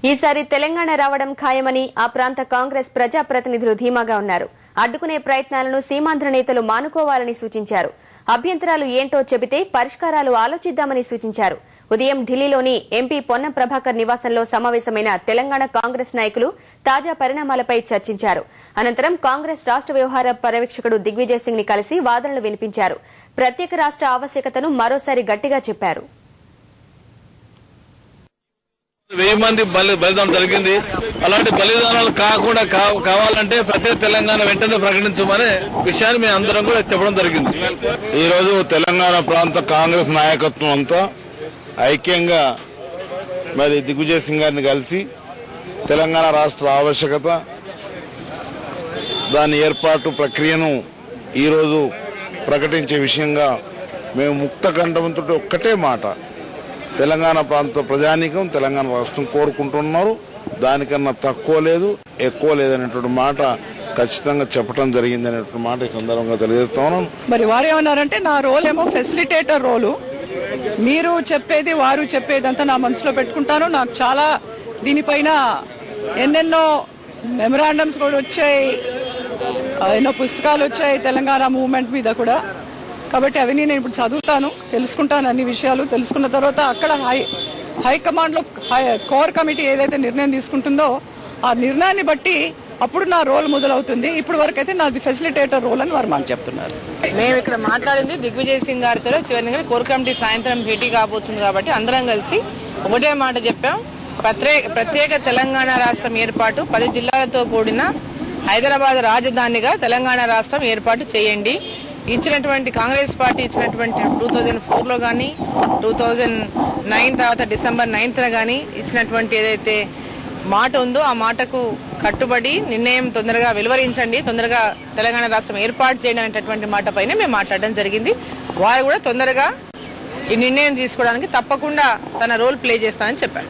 ఈసారి తెలంగాణ రావడం ఖాయమని ఆ ప్రాంత కాంగ్రెస్ ప్రజాప్రతినిధులు ధీమాగా ఉన్నారు. అడ్డుకునే ప్రయత్నాలను సీమాంధ్ర నేతలు మానుకోవాలని సూచించారు. అభ్యంతరాలు ఏంటో చెబితే పరిష్కారాలు ఆలోచిద్దామని సూచించారు. ఉదయం ఢిల్లీలోని ఎంపీ పొన్నం ప్రభాకర్ నివాసంలో సమావేశమైన తెలంగాణ కాంగ్రెస్ నాయకులు తాజా పరిణామాలపై చర్చించారు. అనంతరం కాంగ్రెస్ రాష్ట్ర వ్యవహార పర్యవేక్షకుడు దిగ్విజయ్ సింగ్ ని కలిసి వాదనలు వినిపించారు. ప్రత్యేక రాష్ట్ర ఆవశ్యకతను మరోసారి గట్టిగా చెప్పారు. 1000 మంది బలిదానం జరిగింది. అలాంటి బలిదానాలు కాకుండా కావాలంటే ప్రత్యేక తెలంగాణ వెంటనే ప్రకటించమనే విషయాన్ని మేము అందరం కూడా చెప్పడం జరిగింది. ఈ రోజు తెలంగాణ ప్రాంత కాంగ్రెస్ నాయకత్వం అంతా ఐక్యంగా మరి దిగ్విజయ్ సింగ్ గారిని కలిసి తెలంగాణ రాష్ట్ర ఆవశ్యకత, దాని ఏర్పాటు ప్రక్రియను ఈరోజు ప్రకటించే విషయంగా మేము ముక్త కంఠంతో ఒక్కటే మాట, తెలంగాణ ప్రాంత ప్రజానీకం తెలంగాణ రాష్ట్రం కోరుకుంటున్నారు. దానికన్నా తక్కువ లేదు, ఎక్కువ లేదనేటువంటి మాట ఖచ్చితంగా చెప్పడం జరిగింది అనేటువంటి మాట ఈ సందర్భంగా తెలియజేస్తా ఉన్నాను. మరి వారు ఏమన్నారంటే నా రోల్ ఏమో ఫెసిలిటేటర్ రోలు, మీరు చెప్పేది వారు చెప్పేది అంతా నా మనసులో పెట్టుకుంటాను. నాకు చాలా దీనిపైన ఎన్నెన్నో మెమరాండమ్స్ కూడా వచ్చాయి, ఎన్నో పుస్తకాలు వచ్చాయి తెలంగాణ మూవ్మెంట్ మీద కూడా. కాబట్టి అవన్నీ నేను ఇప్పుడు చదువుతాను, తెలుసుకుంటాను. అన్ని విషయాలు తెలుసుకున్న తర్వాత అక్కడ హైకమాండ్లో కోర్ కమిటీ ఏదైతే నిర్ణయం తీసుకుంటుందో ఆ నిర్ణయాన్ని బట్టి అప్పుడు నా రోల్ మొదలవుతుంది. ఇప్పుడు వరకు అయితే నాది ఫెసిలిటేటర్ రోల్ అని వారు మాకు చెప్తున్నారు. మేము ఇక్కడ మాట్లాడింది దిగ్విజయ్ సింగ్ గారితో చివరిగా కోర్ కమిటీ సాయంత్రం భేటీ కాబోతుంది కాబట్టి అందరం కలిసి ఒకటే మాట చెప్పాం, ప్రత్యేక తెలంగాణ రాష్ట్రం ఏర్పాటు 10 జిల్లాలతో కూడిన హైదరాబాద్ రాజధానిగా తెలంగాణ రాష్ట్రం ఏర్పాటు చేయండి. ఇచ్చినటువంటి కాంగ్రెస్ పార్టీ ఇచ్చినటువంటి 2004లో కానీ 2009 తర్వాత December 9th కానీ ఇచ్చినటువంటి ఏదైతే మాట ఉందో ఆ మాటకు కట్టుబడి నిర్ణయం తొందరగా వెలువరించండి, తొందరగా తెలంగాణ రాష్ట్రం ఏర్పాటు చేయండి అనేటటువంటి మాట పైన మేము మాట్లాడడం జరిగింది. వారు కూడా తొందరగా ఈ నిర్ణయం తీసుకోవడానికి తప్పకుండా తన రోల్ ప్లే చేస్తానని చెప్పారు.